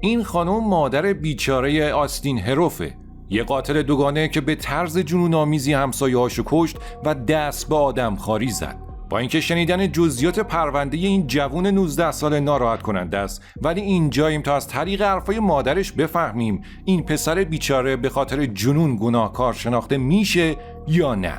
این خانم مادر بیچاره آستین هروفه، یه قاتل دوگانه که به طرز جنون‌آمیزی همسایه‌هاشو کشت و دست به آدمخواری زد. با اینکه شنیدن جزئیات پرونده این جوون 19 ساله ناراحت کننده است، ولی اینجاییم تا از طریق حرفای مادرش بفهمیم این پسر بیچاره به خاطر جنون گناهکار شناخته میشه یا نه.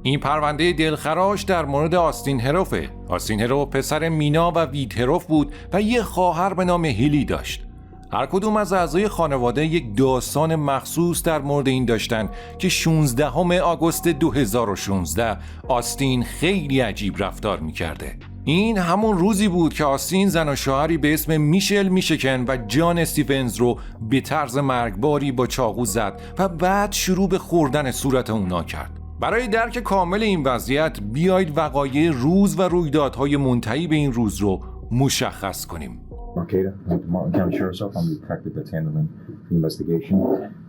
این پرونده دلخراش در مورد آستین هروفه. آستین هروف پسر مینا و وید هروف بود و یه خواهر به نام هیلی داشت. هر کدوم از اعضای خانواده یک داستان مخصوص در مورد این داشتن که 16 آگوست 2016 آستین خیلی عجیب رفتار میکرده. این همون روزی بود که آستین زن و شوهری به اسم میشل میشکن و جان استیونز رو به طرز مرگباری با چاقو زد و بعد شروع به خوردن صورت اونا کرد. برای درک کامل این وضعیت بیایید وقایع روز و رویدادهای منتهی به این روز رو مشخص کنیم. Marqueta, Martin County Sheriff's Office. I'm the detective that's handling the investigation.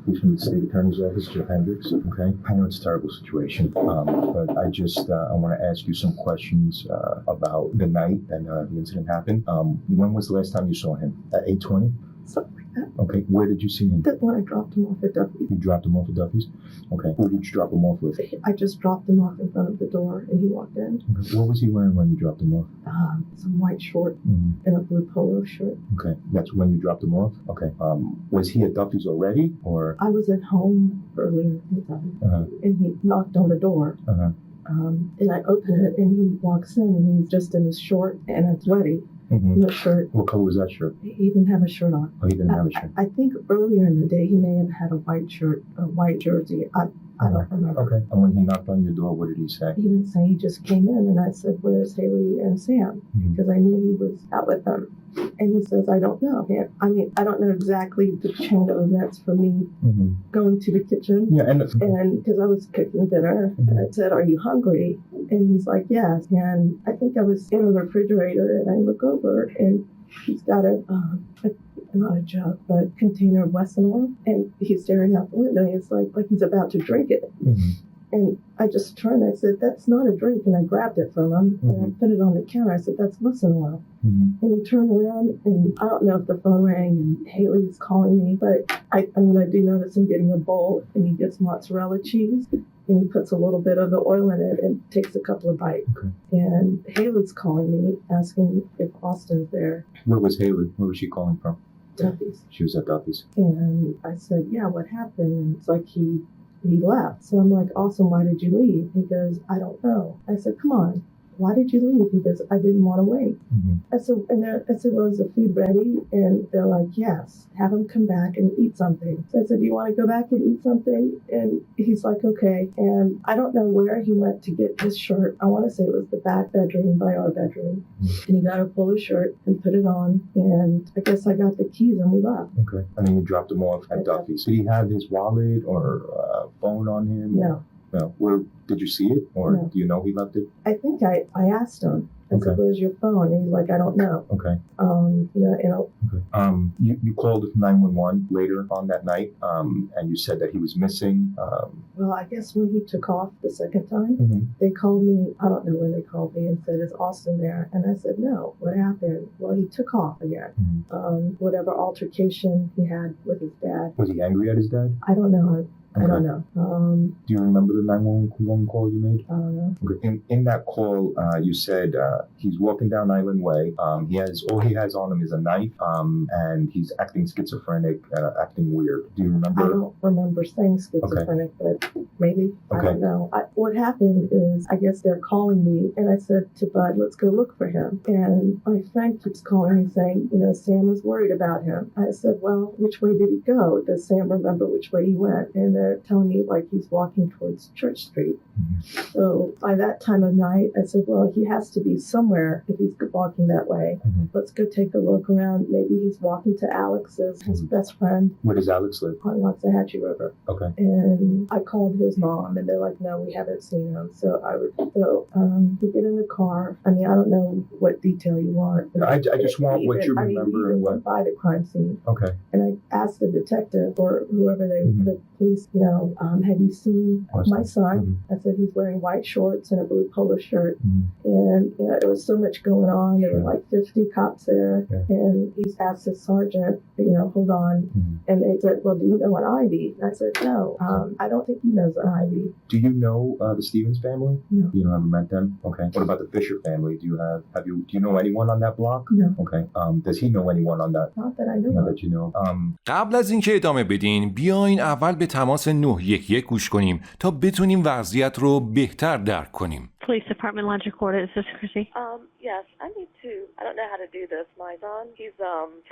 He's from the State Attorney's Office, Jeff Hendricks. Okay, I know it's a terrible situation, but I want to ask you some questions about the night that the incident happened. When was the last time you saw him? At 8:20? Something like that. Okay, where did you see him? When I dropped him off at Duffy's. You dropped him off at Duffy's? Okay, who did you drop him off with? I just dropped him off in front of the door and he walked in. Okay, what was he wearing when you dropped him off? Some white short and a blue polo shirt. Okay, that's when you dropped him off? Okay, was he at Duffy's already, or? I was at home earlier and he knocked on the door. And I open it and he walks in and he's just in his short and a sweaty. No shirt. What color was that shirt? He didn't have a shirt on. Oh, he didn't have a shirt. I think earlier in the day he may have had a white shirt, a white jersey. I don't remember. Okay. And when he knocked on your door, what did he say? He didn't say. He just came in and I said, "Where's Haley and Sam?" Because I knew he was out with them. And he says, "I don't know." I mean, I don't know exactly the chain of events for me going to the kitchen. Yeah, and because I was cooking dinner, and I said, "Are you hungry?" And he's like, "Yes." And I think I was in the refrigerator, and I look over, and he's got not a jug, but container of Wesson oil, and he's staring out the window. He's like he's about to drink it. And I just turned. I said, "That's not a drink," and I grabbed it from him and I put it on the counter. I said, "That's Wesson oil." And he turned around, and I don't know if the phone rang and Haley's calling me, but I mean, I do notice him getting a bowl, and he gets mozzarella cheese, and he puts a little bit of the oil in it and takes a couple of bites. Okay. And Haley's calling me, asking if Austin's there. Where was Haley? Where was she calling from? Duffy's. She was at Duffy's. And I said, "Yeah, what happened?" And it's like he left. So I'm like, "Austin, why did you leave?" He goes, "I don't know." I said, "Come on. Why did you leave?" He goes, "I didn't want to wait." I said, "Well, is the food ready?" And they're like, "Yes, have him come back and eat something." So I said, "Do you want to go back and eat something?" And he's like, "Okay." And I don't know where he went to get his shirt. I want to say it was the back bedroom by our bedroom. And he got a polo shirt and put it on. And I guess I got the keys and we left. Okay. And then you dropped him off at Duffy's. Did he have his wallet or phone on him? No. No. Where did you see it, or No. do you know he left it? I think I asked him. I said, "Where's your phone?" And he's like, "I don't know." Okay. Okay. You called 911 later on that night, and you said that he was missing. Well, I guess when he took off the second time, they called me. I don't know when they called me and said, "Is Austin there?" And I said, "No. What happened?" "Well, he took off again. Whatever altercation he had with his dad." Was he angry at his dad? I don't know. Okay. I don't know. Do you remember the 911 call you made? I don't know. Okay. In that call, you said he's walking down Island Way. All he has on him is a knife, and he's acting schizophrenic, acting weird. Do you remember? I don't remember saying schizophrenic, but maybe. Okay. I don't know. What happened is, I guess they're calling me, and I said to Bud, "Let's go look for him." And my friend keeps calling me saying, "Sam is worried about him." I said, "Well, which way did he go? Does Sam remember which way he went?" And they're telling me he's walking towards Church Street. So by that time of night, I said, "Well, he has to be somewhere if he's walking that way. Let's go take a look around. Maybe he's walking to Alex's, his best friend." Where does Alex live? On Waxahachie River. Okay. And I called his mom, and they're like, "No, we haven't seen him." So we get in the car. I mean, I don't know what detail you want. I just want what you remember and what. By the crime scene. Okay. And I asked the detective or whoever the police have you seen my son? I said, he's wearing white shorts and a blue polo shirt. And, there was so much going on. There were like 50 cops there. And he's asked his sergeant, hold on. And they said, well, do you know an Ivy? And I said, no, I don't think he knows an Ivy. Do you know the Stevens family? No. You haven't met them? Okay. What about the Fisher family? Do you know anyone on that block? No. Okay. Does he know anyone on that? Not that I know of. That you know. قبل از اینکه ادامه بدین بیاین اول به تماس 911 گوش کنیم تا بتونیم وضعیت رو بهتر درک کنیم. Police Department line recorded. Is this Chrissy? Yes, I need to. I don't know how to do this. My son, he's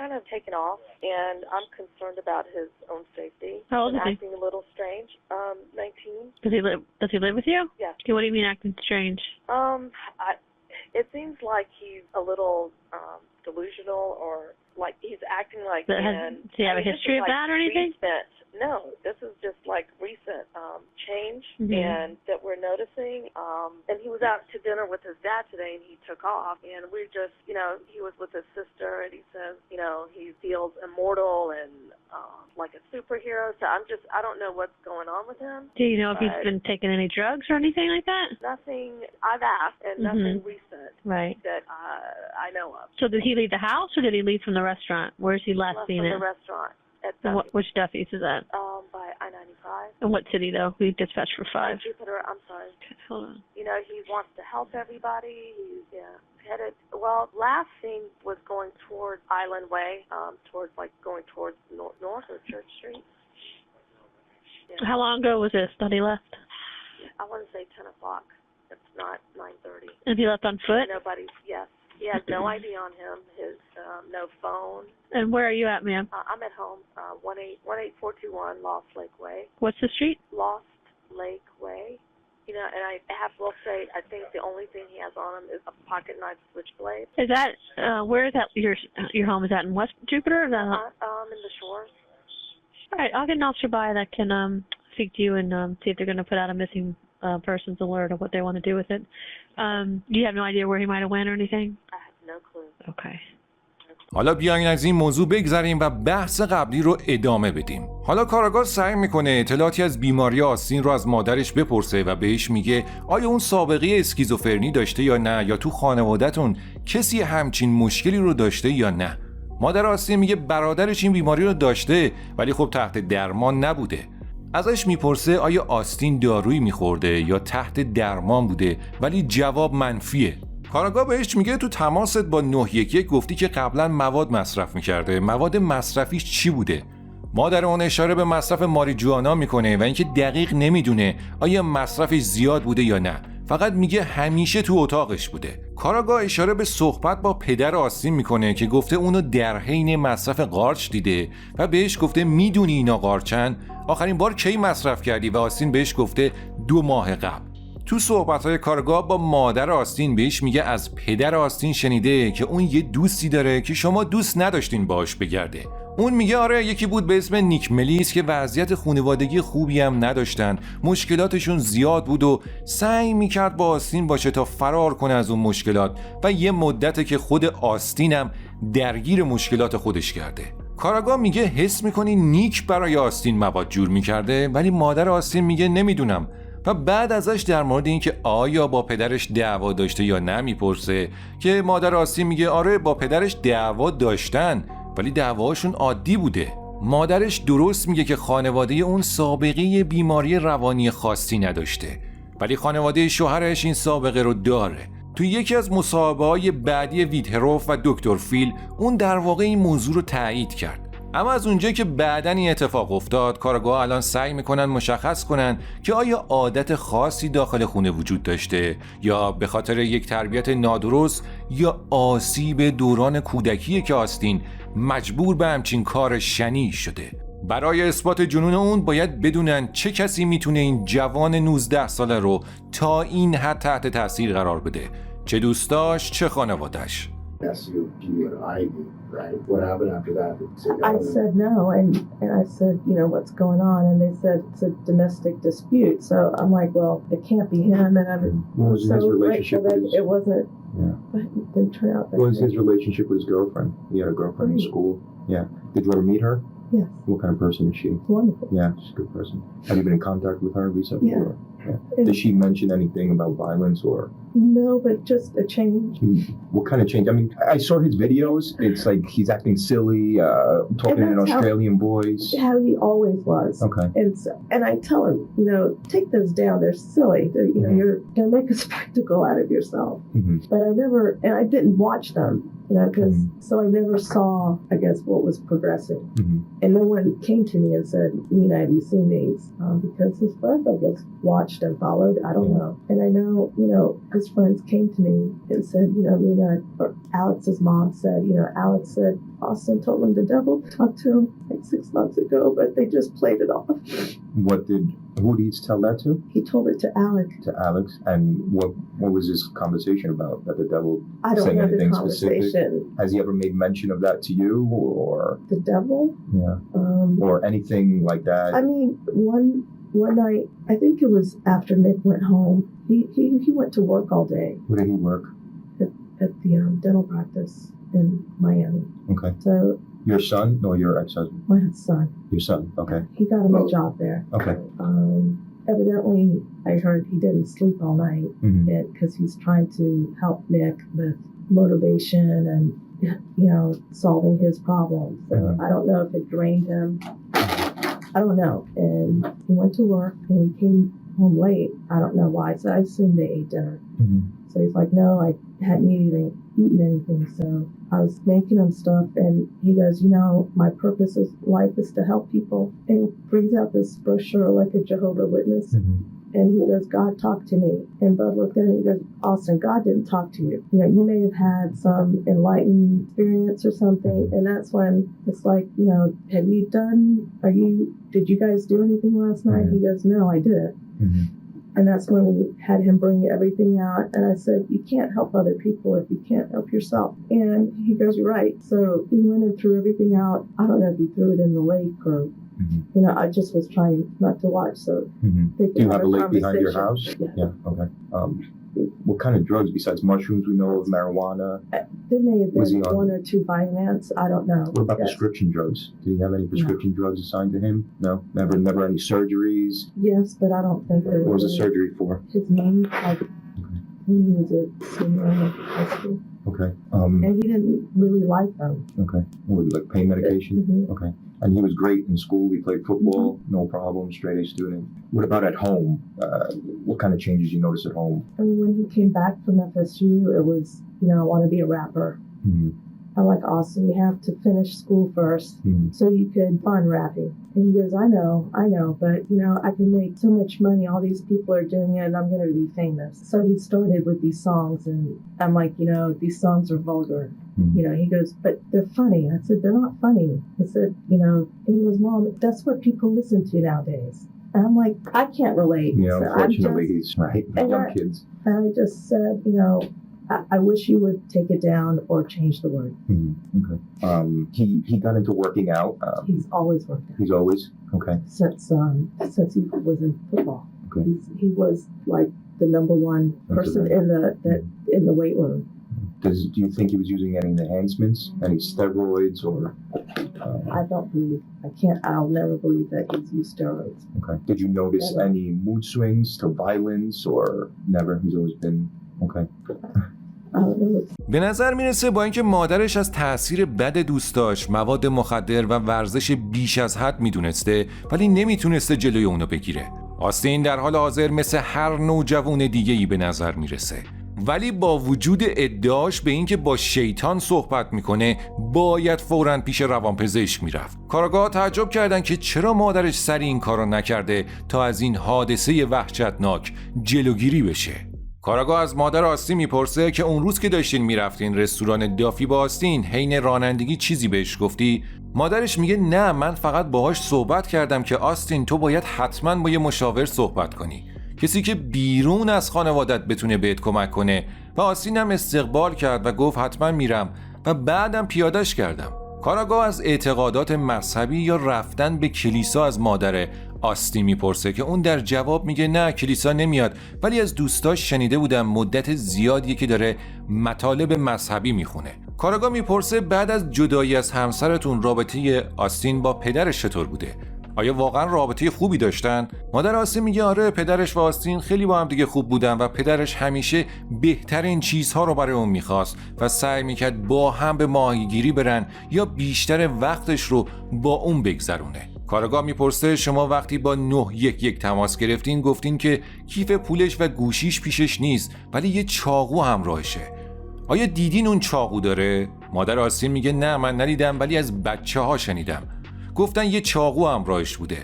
kind of taken off, and I'm concerned about his own safety. How old is he? Acting a little strange. 19. Does he live with you? Yeah. Okay, what do you mean acting strange? It seems like he's a little delusional, or like he's acting like. Does he have a history of that or anything? No, this is just like recent change, and that we're noticing. And he was out to dinner with his dad today, and he took off. And we're just, he was with his sister, and he says, he feels immortal and like a superhero. So I don't know what's going on with him. Do you know if he's been taking any drugs or anything like that? Nothing. I've asked, and nothing recent that I know of. So did he leave the house, or did he leave from the restaurant? Where's he last seen from it? The restaurant. Which Duffy's is that? By I-95. In what city, though? We dispatched for 5. Jupiter, I'm sorry. Hold on. He wants to help everybody. He's headed, last seen was going towards Island Way, going towards North or Church Street. Yeah. How long ago was this that he left? I want to say 10 o'clock. It's not 9:30. And he left on foot? Yes. He has no ID on him, no phone. And where are you at, ma'am? I'm at home, 18421 Lost Lake Way. What's the street? Lost Lake Way. And I will say, I think the only thing he has on him is a pocket knife switchblade. Is that, where is that, your home? Is that in West Jupiter? Or is that in the Shores. All right, I'll get an officer by that can speak to you and see if they're going to put out a missing persons alert or what they want to do with it. Do you have no idea where he might have went or anything? I have no clue. Okay. حالا بیاین از این موضوع بگذریم و بحث قبلی رو ادامه بدیم. حالا کاراگاه سعی میکنه اطلاعاتی از بیماری آستین رو از مادرش بپرسه و بهش میگه آیا اون سابقه اسکیزوفرنی داشته یا نه، یا تو خانواده‌تون کسی همچین مشکلی رو داشته یا نه. مادر آستین میگه برادرش این بیماری رو داشته ولی خب تحت درمان نبوده. ازش میپرسه آیا آستین دارویی میخورده یا تحت درمان بوده، ولی جواب منفیه. کاراگاه بهش میگه تو تماست با 911 گفتی که قبلا مواد مصرف میکرده. مواد مصرفیش چی بوده؟ مادر اون اشاره به مصرف ماریجوانا میکنه و اینکه دقیق نمیدونه آیا مصرفش زیاد بوده یا نه. فقط میگه همیشه تو اتاقش بوده. کاراگاه اشاره به صحبت با پدر آستین میکنه که گفته اونو در حین مصرف قارچ دیده و بهش گفته میدونی اینا قارچن؟ آخرین بار کی مصرف کردی؟ و آستین بهش گفته 2 ماه قبل. تو صحبت‌های کارگاه با مادر آستین بهش میگه از پدر آستین شنیده که اون یه دوستی داره که شما دوست نداشتین باهاش بگرده. اون میگه آره، یکی بود به اسم نیک ملیس که وضعیت خانوادگی خوبی هم نداشتن، مشکلاتشون زیاد بود و سعی میکرد با آستین باشه تا فرار کنه از اون مشکلات و یه مدته که خود آستین هم درگیر مشکلات خودش کرده. کاراگاه میگه حس میکنی نیک برای آستین مواد جور میکرده، ولی مادر آستین میگه نمیدونم. و بعد ازش در مورد اینکه آیا با پدرش دعوا داشته یا نه میپرسه که مادر آستین میگه آره با پدرش دعوا داشتن ولی دعواشون عادی بوده. مادرش درست میگه که خانواده اون سابقه بیماری روانی خاصی نداشته ولی خانواده شوهرش این سابقه رو داره. تو یکی از مصاحبه‌های بعدی هروف و دکتر فیل اون در واقع این موضوع رو تایید کرد. اما از اونجایی که بعداً این اتفاق افتاد، کارگاه الان سعی میکنن مشخص کنن که آیا عادت خاصی داخل خونه وجود داشته یا به خاطر یک تربیت نادرست یا آسیب دوران کودکیه که آستین مجبور به همچین کار شنیع شده. برای اثبات جنون اون باید بدونن چه کسی میتونه این جوان 19 ساله رو تا این حد تحت تاثیر قرار بده، چه دوستاش چه خانواده‌اش. Right? What happened after that? I said no, and I said, what's going on? And they said it's a domestic dispute. So I'm like, well, it can't be him. And I'm was so his relationship grateful that with his, it wasn't. Yeah. But it didn't turn out that What was way. his relationship with his girlfriend? He had a girlfriend in school. Yeah. Did you ever meet her? Yes. What kind of person is she? Wonderful. Yeah, she's a good person. Have you been in contact with her recently? Yeah. Yeah. Did she mention anything about violence or? No, but just a change. What kind of change? I mean, I saw his videos. It's like he's acting silly, talking in an Australian voice. How he always was. Okay. And I tell him, take those down. They're silly. You're going to make a spectacle out of yourself. Mm-hmm. But I didn't watch them, so I never saw, I guess, what was progressing. Mm-hmm. And no one came to me and said, Nina, have you seen these? Because his friends, I guess, watched and followed. I don't know. And I know, his friends came to me and said, Nina, or Alex's mom said, Alex said, Austin told him the devil talked to him like 6 months ago, but they just played it off. Who did he tell that to? He told it to Alex. To Alex? And what was this conversation about? That the devil I don't saying know anything the conversation. specific? Has he ever made mention of that to you or? The devil? Yeah. Or anything like that? I mean, one night, I think it was after Nick went home, he went to work all day. Where did he work? At the dental practice in Miami. Okay. So your son or your ex-husband? my son. Your son. Okay. He got him a job there. Okay. Evidently, I heard he didn't sleep all night because he's trying to help Nick with motivation and solving his problems. So I don't know if it drained him. I don't know. And he went to work and he came home late. I don't know why. So I assumed they ate dinner. So he's like, no, I hadn't eaten anything. So I was making him stuff, and he goes, my purpose in life is to help people. And brings out this brochure like a Jehovah's Witness. And he goes, God talked to me. And Bud looked at him and he goes, Austin, God didn't talk to you. You may have had some enlightened experience or something. And that's when it's like, did you guys do anything last night? He goes, no, I didn't. And that's when we had him bring everything out. And I said, you can't help other people if you can't help yourself. And he goes, you're right. So he went and threw everything out. I don't know if he threw it in the lake or, I just was trying not to watch. So do you have a lake behind your house? Yeah. Okay. What kind of drugs besides mushrooms? We know of marijuana. There may have been one or two Vyvanse. I don't know. What about prescription drugs? Did he have any prescription drugs assigned to him? No? Never any surgeries? Yes, but I don't think there was. What was the surgery for? His knee, when he was a senior in high school. Okay. And he didn't really like them. Okay. Like pain medication? Okay. And he was great in school. He played football, no problem, straight A student. What about at home? What kind of changes you notice at home? I mean, when he came back from FSU, it was, I want to be a rapper. I'm like, Austin, you have to finish school first so you could fund rapping. And he goes, I know, but, I can make so much money. All these people are doing it and I'm going to be famous. So he started with these songs and I'm like, these songs are vulgar. He goes, but they're funny. I said, they're not funny. I said, and he goes, Mom, that's what people listen to nowadays. And I'm like, I can't relate. Yeah, so unfortunately, he's right. Young kids. And I just said, I wish you would take it down or change the word. Okay. He got into working out. He's always worked out. He's always? Okay. Since he was in football. Okay. He was like the number one person in the weight room. Do you think he was using any enhancements, any steroids, or? I don't believe. I'll never believe that he's used steroids. Okay. Did you notice any mood swings to violence, or never? He's always been okay. به نظر میرسه با اینکه مادرش از تأثیر بد دوستاش، مواد مخدر و ورزش بیش از حد میدونسته ولی نمیتونسته جلوی اونو بگیره. آستین در حال حاضر مثل هر نوجوان دیگه‌ای به نظر میرسه. ولی با وجود ادعاش به اینکه با شیطان صحبت میکنه باید فوراً پیش روانپزشک میرفت. کاراگاه تعجب کردن که چرا مادرش سری این کارو نکرده تا از این حادثه وحشتناک جلوگیری بشه. کاراگاه از مادر آستین میپرسه که اون روز که داشتین میرفتین رستوران دافی با آستین حین رانندگی چیزی بهش گفتی؟ مادرش میگه نه، من فقط باهاش صحبت کردم که آستین تو باید حتما با یه مشاور صحبت کنی، کسی که بیرون از خانوادت بتونه بهت کمک کنه. و آستین هم استقبال کرد و گفت حتما میرم و بعدم پیادش کردم. کاراگاه از اعتقادات مذهبی یا رفتن به کلیسا از مادر آستین میپرسه که اون در جواب میگه نه، کلیسا نمیاد، ولی از دوستاش شنیده بودم مدت زیادیه که داره مطالب مذهبی میخونه. کاراگاه میپرسه بعد از جدایی از همسرتون رابطه آستین با پدرش چطور بوده؟ آیا واقعا رابطه خوبی داشتن؟ مادر آستین میگه آره، پدرش و آستین خیلی با هم دیگه خوب بودن و پدرش همیشه بهترین چیزها رو برای اون میخواست و سعی میکرد با هم به ماهیگیری برن یا بیشتر وقتش رو با اون بگذرونه. کاراگاه میپرسه شما وقتی با 911 تماس گرفتین گفتین که کیف پولش و گوشیش پیشش نیست ولی یه چاقو همراهشه. آیا دیدین اون چاقو داره؟ مادر آستین میگه نه من ندیدم ولی از بچه‌ها شنیدم. گفتن یه چاقو همراهش بوده.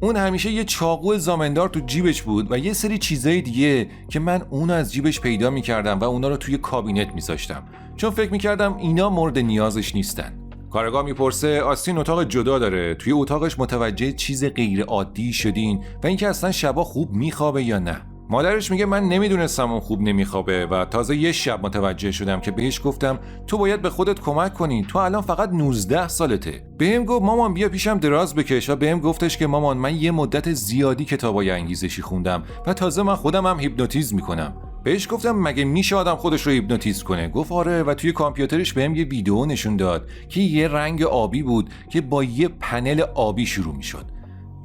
اون همیشه یه چاقو زامندار تو جیبش بود و یه سری چیزای دیگه که من اون از جیبش پیدا میکردم و اونا رو توی کابینت میذاشتم چون فکر میکردم اینا مورد نیازش نیستن. کارگاه میپرسه آستین اتاق جدا داره، توی اتاقش متوجه چیز غیر عادی شدین و اینکه اصلا شبا خوب میخوابه یا نه؟ مادرش میگه من نمیدونستم اون خوب نمیخوابه و تازه یه شب متوجه شدم که بهش گفتم تو باید به خودت کمک کنی، تو الان فقط 19 سالته. بهم گفت مامان بیا پیشم دراز بکش و بهم گفتش که مامان من یه مدت زیادی کتابای انگیزشی خوندم و تازه من خودم هم هیپنوتیزم میکنم. بهش گفتم مگه میشه آدم خودش رو هیپنوتیزم کنه؟ گفت آره و توی کامپیوترش بهم یه ویدیو نشون داد که یه رنگ آبی بود که با یه پنل آبی شروع میشد.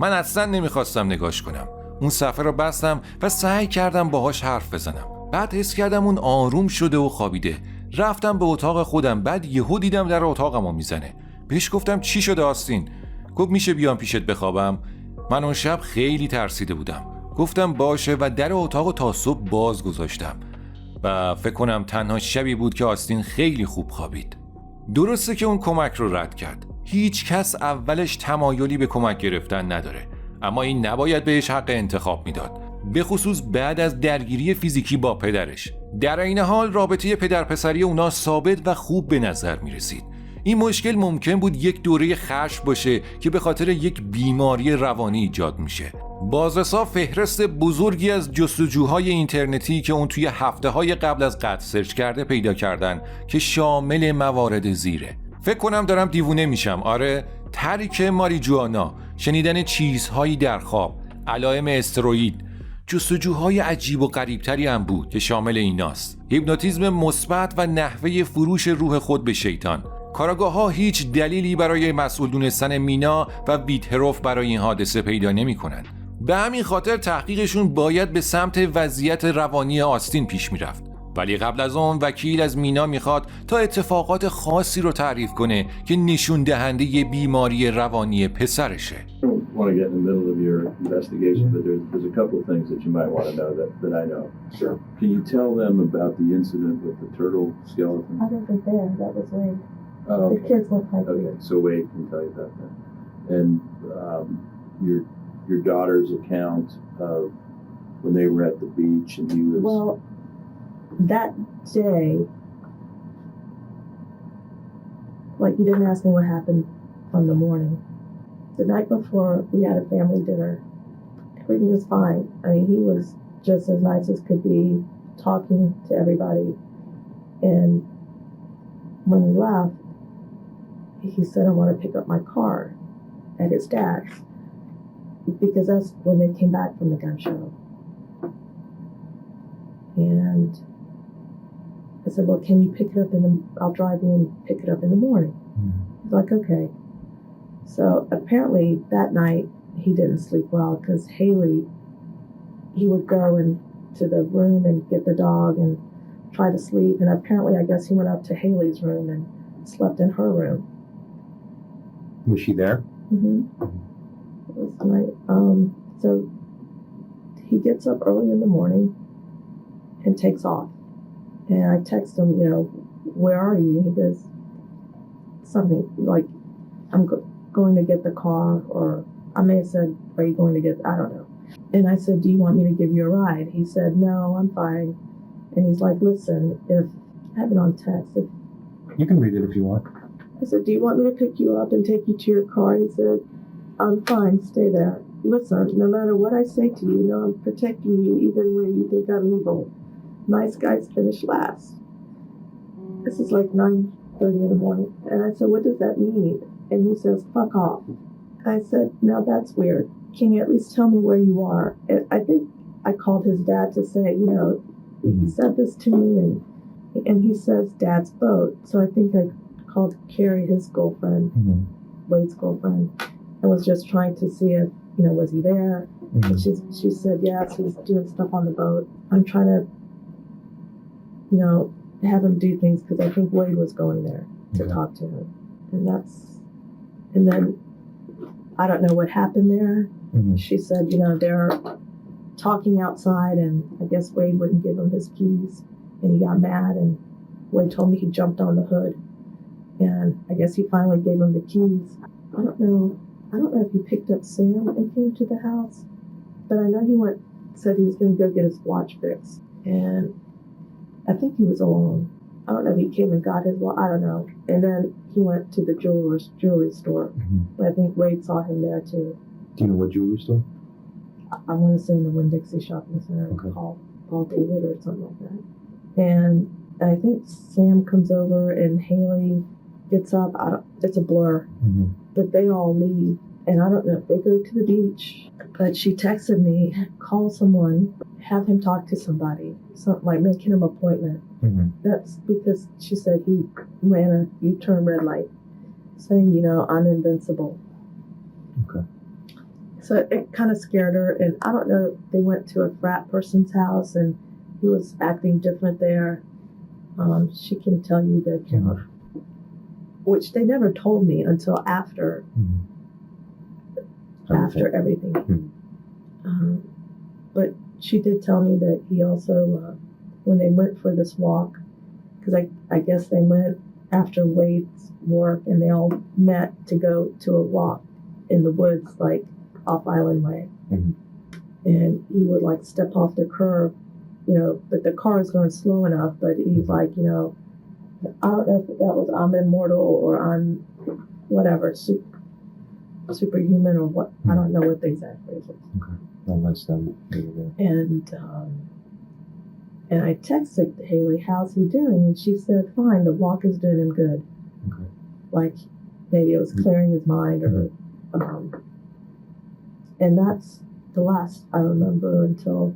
من اصلا نمیخواستم نگاش کنم. اون صفحه رو بستم و سعی کردم باهاش حرف بزنم. بعد حس کردم اون آروم شده و خوابیده. رفتم به اتاق خودم، بعد یهو دیدم در اتاقمو میزنه. بهش گفتم چی شده آستین؟ گفت میشه بیام پیشت بخوابم؟ من اون شب خیلی ترسیده بودم. گفتم باشه و در اتاقو تا صبح باز گذاشتم و فکر کنم تنها شبی بود که آستین خیلی خوب خوابید. درسته که اون کمک رو رد کرد. هیچ کس اولش تمایلی به کمک گرفتن نداره، اما این نباید بهش حق انتخاب میداد، به خصوص بعد از درگیری فیزیکی با پدرش. در این حال رابطه پدر پسری اونا ثابت و خوب به نظر می رسید. این مشکل ممکن بود یک دوره خشم باشه که به خاطر یک بیماری روانی ایجاد میشه. بازرسا فهرست بزرگی از جستجوهای اینترنتی که اون توی هفته‌های قبل از قتل سرچ کرده پیدا کردن که شامل موارد زیره. فکر کنم دارم دیوونه میشم. آره، ترک ماریجوانا، شنیدن چیزهایی در خواب، علائم استروئید، جستجوهای عجیب و غریبتری هم بود که شامل ایناست. هیپنوتیزم مثبت و نحوه فروش روح خود به شیطان. کاراگاه‌ها هیچ دلیلی برای مسئول دونستن مینا و هروف برای این حادثه پیدا نمی‌کنن. به همین خاطر تحقیقشون باید به سمت وضعیت روانی آستین پیش میرفت. ولی قبل از اون وکیل از مینا میخواد تا اتفاقات خاصی رو تعریف کنه که نشون دهنده یه بیماری روانی پسرشه. Want to get in the middle of your investigation, but there's a couple of things that you might want to know that I know. Sure. Can you tell them about the incident with the turtle skeleton? I wasn't there. That was Wade. Oh, The kids look like okay. me. So Wade can tell you about that. And your daughter's account of when they were at the beach and he was. Well, that day, like you didn't ask me what happened from the morning. The night before, we had a family dinner. Everything was fine. I mean, he was just as nice as could be, talking to everybody. And when we left, he said, I want to pick up my car at his dad's. Because that's when they came back from the gun show. And I said, well, can you pick it up I'll drive you and pick it up in the morning. He's like, okay. So apparently that night he didn't sleep well because Haley, he would go into the room and get the dog and try to sleep. And apparently I guess he went up to Haley's room and slept in her room. Was she there? Mm-hmm. It was night. So he gets up early in the morning and takes off. And I text him, where are you? He goes, something like, I'm going to get the car, or I may have said, are you going to get, I don't know. And I said, do you want me to give you a ride? He said, no, I'm fine. And he's like, listen, if, I have it on text. You can read it if you want. I said, do you want me to pick you up and take you to your car? He said, I'm fine, stay there. Listen, no matter what I say to you, I'm protecting you even when you think I'm evil. Nice guys finish last. This is like 9:30 in the morning. And I said, what does that mean? And he says, fuck off. I said, now that's weird. Can you at least tell me where you are? And I think I called his dad to say, he said this to me and, and he says Dad's boat. So I think I called Carrie, his girlfriend, Wade's girlfriend, and was just trying to see if, was he there? And she said, yes, he was doing stuff on the boat. I'm trying to, have him do things because I think Wade was going there to talk to him. And then I don't know what happened there. She said, they're talking outside, and I guess Wade wouldn't give him his keys, and he got mad, and Wade told me he jumped on the hood, and I guess he finally gave him the keys. I don't know if he picked up Sam and came to the house, but I know he said he was going to go get his watch fixed, and I think he was alone. I don't know if he came and got his watch, I don't know. And then he went to the jewelry store. I think Wade saw him there too. Do you know what jewelry store? I want to say in the Winn-Dixie Shopping Center, Paul David or something like that. And I think Sam comes over and Haley gets up. It's a blur, but they all leave. And I don't know if they go to the beach, but she texted me, call someone, have him talk to somebody, something like making him an appointment. That's because she said he ran a U-turn red light, saying, I'm invincible. Okay. So it kind of scared her, and I don't know if they went to a frat person's house and he was acting different there. She can tell you the account, which they never told me until after everything. But she did tell me that he also, when they went for this walk, because I guess they went after Wade's work and they all met to go to a walk in the woods, like off Island Way. And he would like step off the curb, but the car is going slow enough, but he's like, I don't know if that was I'm immortal or I'm whatever, superhuman or what, I don't know what the exact phrase is. Okay. I'll let them And I texted Haley, how's he doing? And she said, fine, the walk is doing him good. Okay. Like maybe it was clearing his mind or, and that's the last I remember until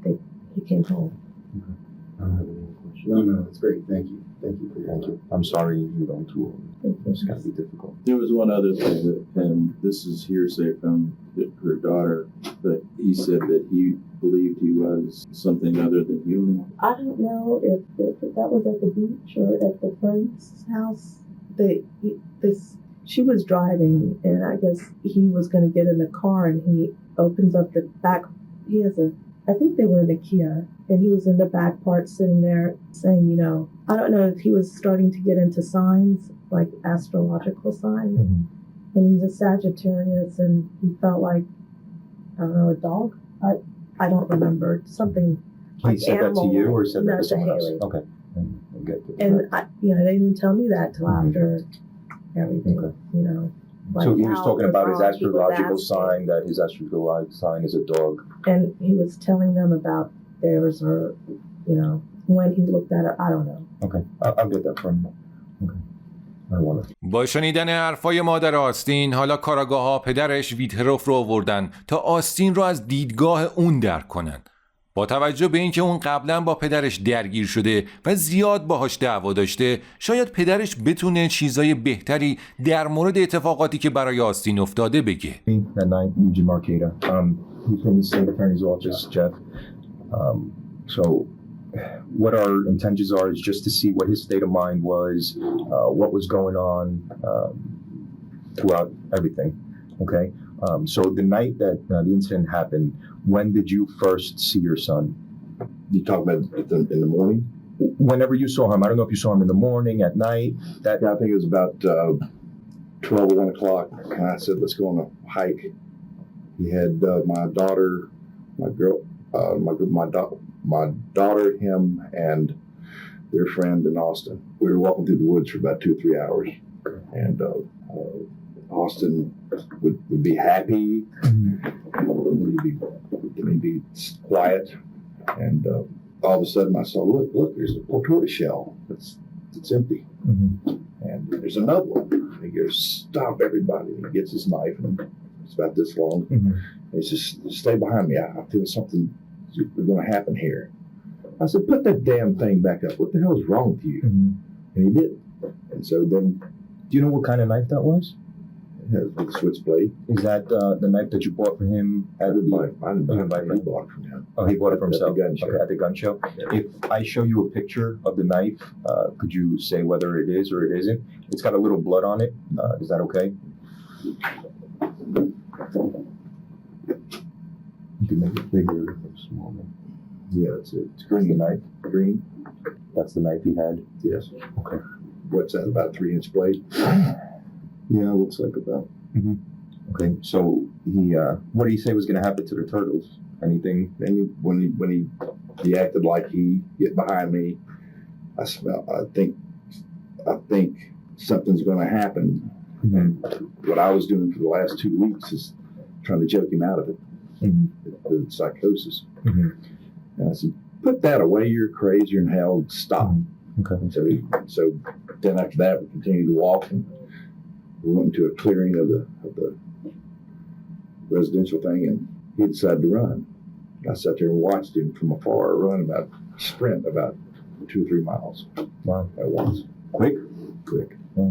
he came home. Okay. I don't have any more questions. No, that's great. Thank you. Thank you for your Thank you. I'm sorry you're going through Thank you. It's got to be difficult. There was one other thing, and this is hearsay from her daughter, but he said that he believed he was something other than human. I don't know if that was at the beach or at the friend's house. She was driving, and I guess he was going to get in the car, and he opens up the back. I think they were in the Kia, and he was in the back part sitting there saying, I don't know if he was starting to get into signs, like astrological signs. And he's a Sagittarius, and he felt like, I don't know, a dog? I don't remember. Something He like said that to you or said that to someone else? Haley. Okay. I'll get to that. And they didn't tell me that till after everything, Okay. Like so he was how talking about his wrong he was astrological asking. sign, that his astrological sign is a dog. And he was telling them about theirs or, when he looked at it, I don't know. Okay. I'll get that from him. Okay. I don't want to. با شنیدن حرفای مادر آستین، حالا کاراگاه‌ها پدرش هروف رو آوردن تا آستین رو از دیدگاه اون درک کنن. با توجه به اینکه اون قبلا با پدرش درگیر شده و زیاد باهاش دعوا داشته، شاید پدرش بتونه چیزای بهتری در مورد اتفاقاتی که برای آستین افتاده بگه. That night, Eugene Marqueta. He's from the state attorney's office, Jeff. So what our intentions are is just to see what his state of mind was, what was going on throughout everything. Okay. So the night that the incident happened, when did you first see your son? You talk about in the morning? Whenever you saw him, I don't know if you saw him in the morning, at night. I think it was about 12 or 1 o'clock, and I said, let's go on a hike. He had my daughter, my daughter, him, and their friend in Austin. We were walking through the woods for about 2 or 3 hours, and Austin would be happy, he'd be quiet, and all of a sudden I saw, look, there's a tortoise shell. It's empty. And there's another one. And he goes, stop everybody. And he gets his knife, and it's about this long. And he says, stay behind me. I feel something is going to happen here. I said, put that damn thing back up. What the hell is wrong with you? And he did. And so then, Do you know what kind of knife that was? with the switchblade, Is that the knife that you bought for him I at didn't buy the? it. I didn't buy it. He bought it from him. Oh, he bought it for At the himself. gun show. Okay, at the gun show. Yeah. If I show you a picture of the knife, could you say whether it is or it isn't? It's got a little blood on it. Is that okay? You can make it bigger or smaller. Yeah, that's it. It's green. The knife. Green? That's the knife he had. Yes. Okay. What's that, about a 3-inch blade? Yeah, looks like about. Okay. So he, what did he say was going to happen to the turtles? Anything? And when he acted like he get behind me, I think something's going to happen. And what I was doing for the last 2 weeks is trying to joke him out of it, the psychosis. And I said, put that away. You're crazy. You're in hell. Stop. Okay. And so then after that, we continued to walk, and we went into a clearing of the residential thing, and he decided to run. I sat there and watched him from afar sprint about 2 or 3 miles. Wow. At once. Quick. Yeah.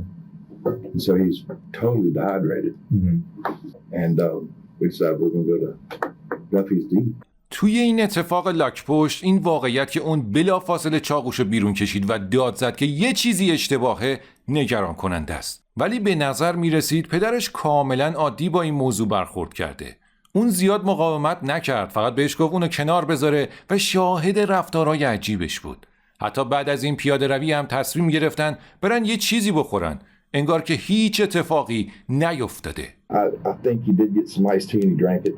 And so he's totally dehydrated. And we decided we're going to go to Duffy's Deep. توی این اتفاق لاک پشت، این واقعیت که اون بلافاصله چاقوشو بیرون کشید و داد زد که یه چیزی اشتباهه نگران کننده است. ولی به نظر می رسید پدرش کاملا عادی با این موضوع برخورد کرده. اون زیاد مقاومت نکرد، فقط بهش گفت اونو کنار بذاره و شاهد رفتارهای عجیبش بود. حتی بعد از این پیاده روی هم تصمیم گرفتن برن یه چیزی بخورن، انگار که هیچ اتفاقی نیفتاده. I think he did get some iced tea and he drank it.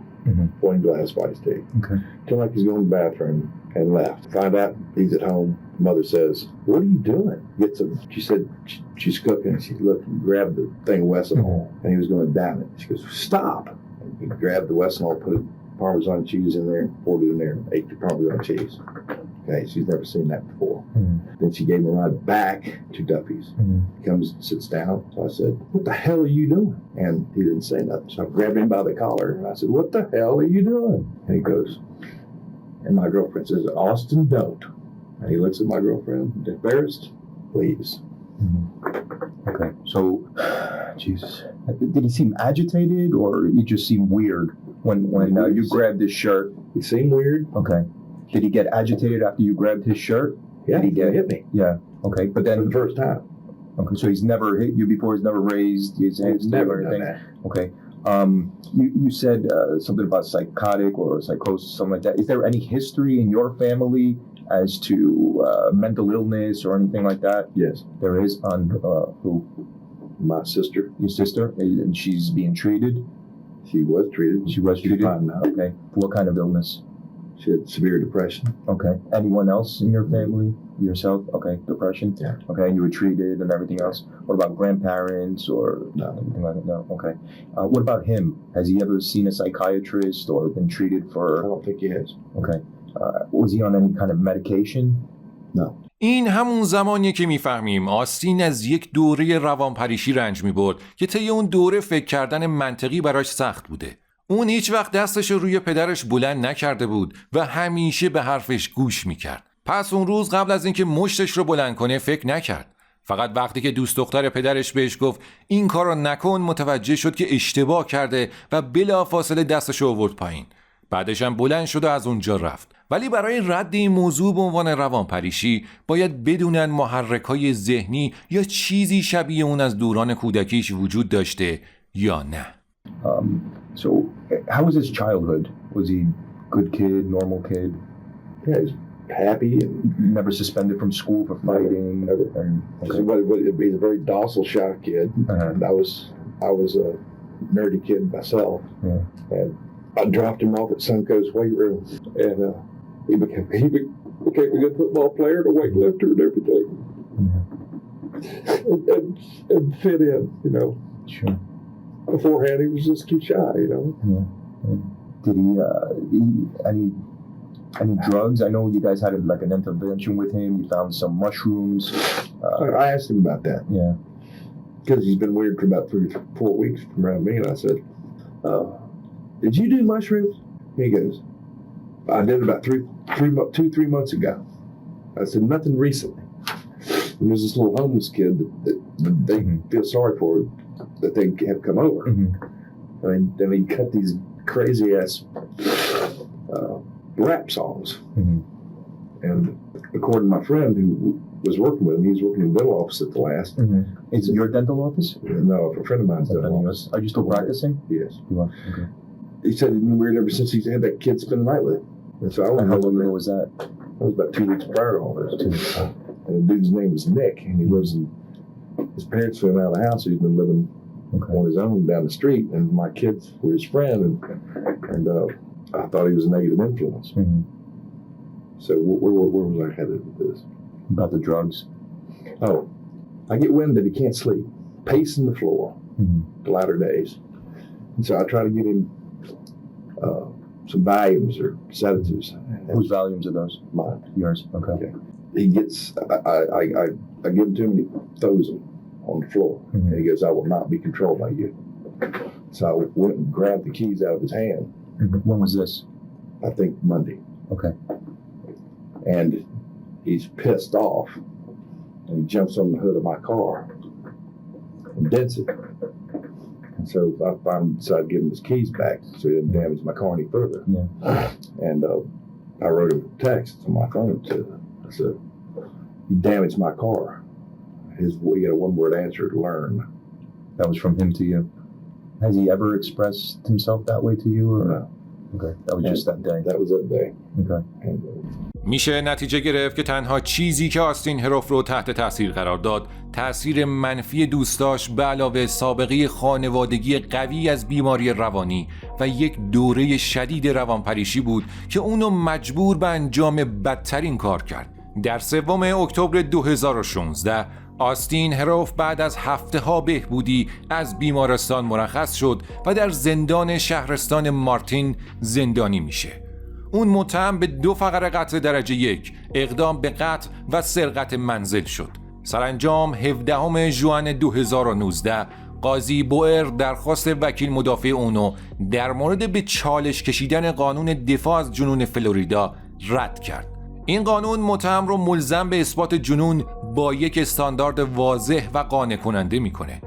One glass of iced tea. Okay. Till like he's going to the bathroom and left. Find out he's at home. Mother says, "What are you doing?" She said she's cooking. She looked and grabbed the thing of Wesson and he was going to down it. She goes, "Stop!" And he grabbed the Wesson, put Parmesan cheese in there, and poured it in there, and ate the Parmesan cheese. Okay, she's never seen that before. Then she gave him a ride back to Duffy's. He comes and sits down. So I said, "What the hell are you doing?" And he didn't say nothing. So I grabbed him by the collar and I said, "What the hell are you doing?" And he goes, and my girlfriend says, "Austin, don't." And he looks at my girlfriend, embarrassed, leaves. Okay. So, Jesus, did he seem agitated or he just seemed weird when you grabbed his shirt? He seemed weird. Okay. Did he get agitated after you grabbed his shirt? Yeah, Did he hit me. Yeah. Okay. But For then, the first time. okay, so he's never hit you before. He's never raised his hands to you Never or done anything. that. Okay. You said something about psychotic or psychosis, something like that. Is there any history in your family as to mental illness or anything like that? Yes. There is. On who? My sister, Your sister, and she's being treated. she was treated. She was treated. Fine now. Okay. What kind of illness? She had severe depression. Okay. Anyone else in your family? Yourself? Okay. Depression? Yeah. Okay. And you were treated and everything else? What about grandparents or No. anything like that? No. Okay. What about him? Has he ever seen a psychiatrist or been treated I for? don't think he has. Okay. Was he on any kind of medication? No. این همون زمانیه که میفهمیم آستین از یک دوره روانپریشی رنج میبرد که طی اون دوره فکر کردن منطقی براش سخت بوده. اون هیچ وقت دستش رو روی پدرش بلند نکرده بود و همیشه به حرفش گوش میکرد. پس اون روز قبل از اینکه مشتش رو بلند کنه فکر نکرد. فقط وقتی که دوست دختر پدرش بهش گفت این کارو نکن متوجه شد که اشتباه کرده و بلافاصله دستش رو آورد پایین. بعدش هم بلند شد و از اونجا رفت. ولی برای رد این موضوع به عنوان روانپریشی باید بدونن محرک‌های ذهنی یا چیزی شبیه اون از دوران کودکیش وجود داشته یا نه. So, how was his childhood? Was he good kid, normal kid? Yeah, he's happy and Never suspended from school for fighting? Never. Okay. He's a very docile, shy kid. Uh-huh. And I was a nerdy kid myself. Yeah. And I dropped him off at Suncoast weight room, and he became a good football player, and a weightlifter, and everything, and fit in. You know, Sure. beforehand he was just too shy. You know. Yeah. Did he eat any drugs? I know you guys had like an intervention with him. You found some mushrooms. I asked him about that Yeah. because he's been weird for about 3-4 weeks from around me, and I said, "Did you do mushrooms?" He goes, "I did about 3 months ago." I said, nothing recently. And there's this little homeless kid that they feel sorry for, that they have come over. And they cut these crazy ass rap songs. And according to my friend who was working with him, he was working in the dental office at the last. Is it your dental office? No, a friend of mine's dental office. Are you still practicing? Yes. You are? Okay. He said he'd been weird ever since he had that kid spend the night with him. And so I And went how over long there. ago was that? That was about 2 weeks prior to all this. 2 weeks ago. And the dude's name was Nick, and he lives in, his parents threw him out of the house, so he's been living on his own down the street, and my kids were his friend, and I thought he was a negative influence. So where was I headed with this? About the drugs. Oh, I get wind that he can't sleep, pacing the floor the latter days. And so I try to get him some Valiums or sedatives. Whose volumes are those? Mine. Yours. Okay. He gets, I give him to him and he throws them on the floor. And he goes, I will not be controlled by you. So I went and grabbed the keys out of his hand. When was this? I think Monday. Okay. And he's pissed off. And he jumps on the hood of my car and dents it. And so I finally decided to give him his keys back so he didn't damage my car any further. Yeah. And I wrote him a text on my phone. I said, you damaged my car. He got a one-word answer, learn. That was from him to you. Has he ever expressed himself that way to you? Or No. Okay. That was just that day. That was that day. Okay. And, میشه نتیجه گرفت که تنها چیزی که آستین هروف رو تحت تاثیر قرار داد تاثیر منفی دوستاش به علاوه سابقه خانوادگی قوی از بیماری روانی و یک دوره شدید روانپریشی بود که اونو مجبور به انجام بدترین کار کرد. در 3 اکتبر 2016 آستین هروف بعد از هفته‌ها بهبودی از بیمارستان مرخص شد و در زندان شهرستان مارتین زندانی میشه. اون متهم به 2 فقره قتل درجه 1، اقدام به قتل و سرقت منزل شد. سرانجام 17 ژوئن 2019 قاضی بوئر درخواست وکیل مدافع اونو در مورد به چالش کشیدن قانون دفاع از جنون فلوریدا رد کرد. این قانون متهم رو ملزم به اثبات جنون با یک استاندارد واضح و قانع کننده میکنه.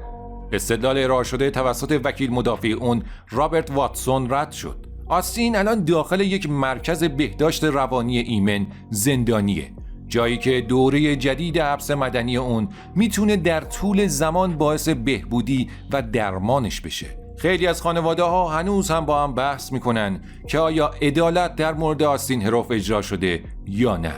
استدلال ارائه شده توسط وکیل مدافع اون رابرت واتسون رد شد. آستین الان داخل یک مرکز بهداشت روانی ایمن زندانیه، جایی که دوره جدید حبس مدنی اون میتونه در طول زمان باعث بهبودی و درمانش بشه. خیلی از خانواده ها هنوز هم با هم بحث میکنن که آیا عدالت در مورد آستین هروف اجرا شده یا نه.